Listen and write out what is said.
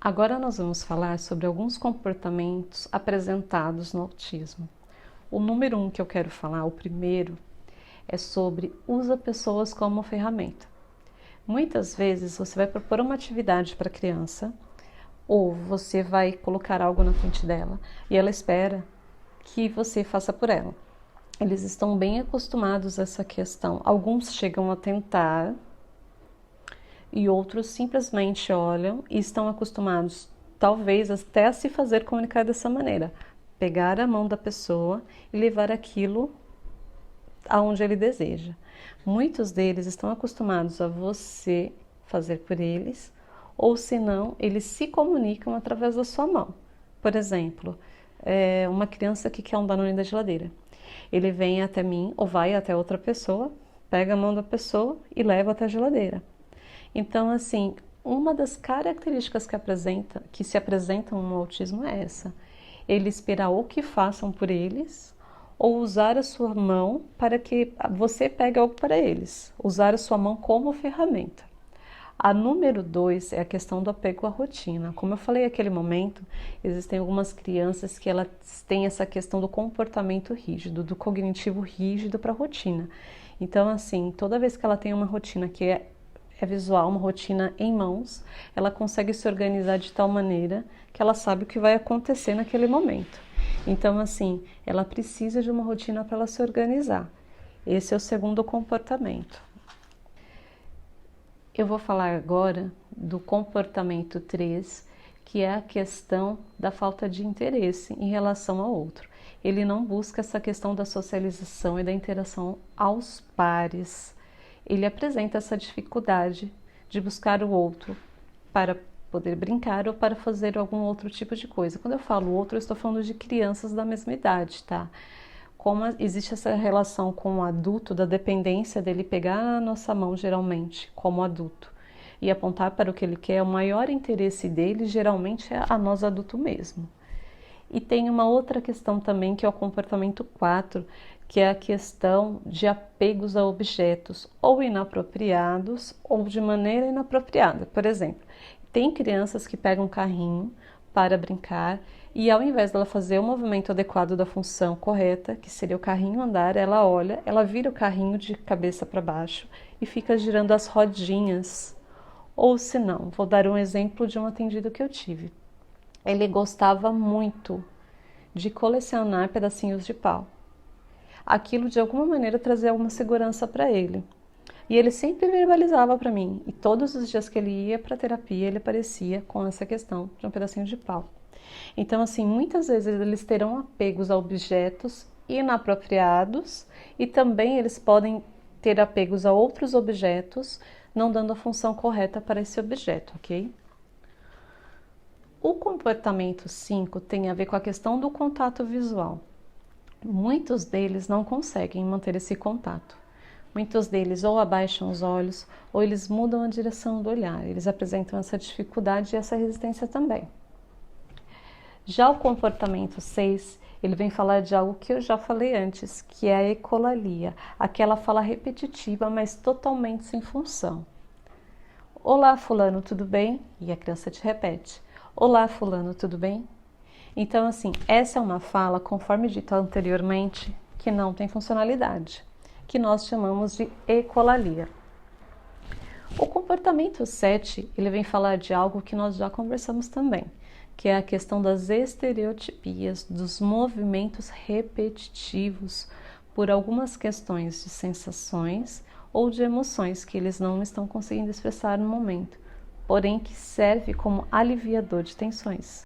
Agora nós vamos falar sobre alguns comportamentos apresentados no autismo. O número 1 que eu quero falar, o primeiro, é sobre usa pessoas como ferramenta. Muitas vezes você vai propor uma atividade para a criança ou você vai colocar algo na frente dela e ela espera que você faça por ela. Eles estão bem acostumados a essa questão. Alguns chegam a tentar e outros simplesmente olham e estão acostumados, talvez até a se fazer comunicar dessa maneira. Pegar a mão da pessoa e levar aquilo aonde ele deseja. Muitos deles estão acostumados a você fazer por eles, ou se não, eles se comunicam através da sua mão. Por exemplo, uma criança que quer um Danone da geladeira. Ele vem até mim ou vai até outra pessoa, pega a mão da pessoa e leva até a geladeira. Então, assim, uma das características que se apresentam no autismo é essa. Ele esperar ou que façam por eles, ou usar a sua mão para que você pegue algo para eles. Usar a sua mão como ferramenta. A número 2 é a questão do apego à rotina. Como eu falei naquele momento, existem algumas crianças que elas têm essa questão do comportamento rígido, do cognitivo rígido para a rotina. Então, assim, toda vez que ela tem uma rotina que é visual, uma rotina em mãos, ela consegue se organizar de tal maneira que ela sabe o que vai acontecer naquele momento. Então, assim, ela precisa de uma rotina para ela se organizar. Esse é o segundo comportamento. Eu vou falar agora do comportamento 3, que é a questão da falta de interesse em relação ao outro. Ele não busca essa questão da socialização e da interação aos pares. Ele apresenta essa dificuldade de buscar o outro para poder brincar ou para fazer algum outro tipo de coisa. Quando eu falo outro, eu estou falando de crianças da mesma idade, tá? Como existe essa relação com o adulto, da dependência dele pegar a nossa mão, geralmente, como adulto, e apontar para o que ele quer, o maior interesse dele, geralmente, é a nós adulto mesmo. E tem uma outra questão também, que é o comportamento 4, que é a questão de apegos a objetos, ou inapropriados, ou de maneira inapropriada. Por exemplo, tem crianças que pegam um carrinho para brincar e ao invés dela fazer o movimento adequado da função correta, que seria o carrinho andar, ela olha, ela vira o carrinho de cabeça para baixo e fica girando as rodinhas. Ou se não, vou dar um exemplo de um atendido que eu tive. Ele gostava muito de colecionar pedacinhos de pau. Aquilo de alguma maneira trazia alguma segurança para ele. E ele sempre verbalizava para mim, e todos os dias que ele ia para terapia, ele aparecia com essa questão de um pedacinho de pau. Então, assim, muitas vezes eles terão apegos a objetos inapropriados e também eles podem ter apegos a outros objetos, não dando a função correta para esse objeto, ok? O comportamento 5 tem a ver com a questão do contato visual. Muitos deles não conseguem manter esse contato. Muitos deles ou abaixam os olhos ou eles mudam a direção do olhar. Eles apresentam essa dificuldade e essa resistência também. Já o comportamento 6, ele vem falar de algo que eu já falei antes, que é a ecolalia, aquela fala repetitiva, mas totalmente sem função. Olá, fulano, tudo bem? E a criança te repete. Olá, fulano, tudo bem? Então, assim, essa é uma fala, conforme dito anteriormente, que não tem funcionalidade, que nós chamamos de ecolalia. O comportamento 7, ele vem falar de algo que nós já conversamos também, que é a questão das estereotipias, dos movimentos repetitivos por algumas questões de sensações ou de emoções que eles não estão conseguindo expressar no momento, porém que serve como aliviador de tensões.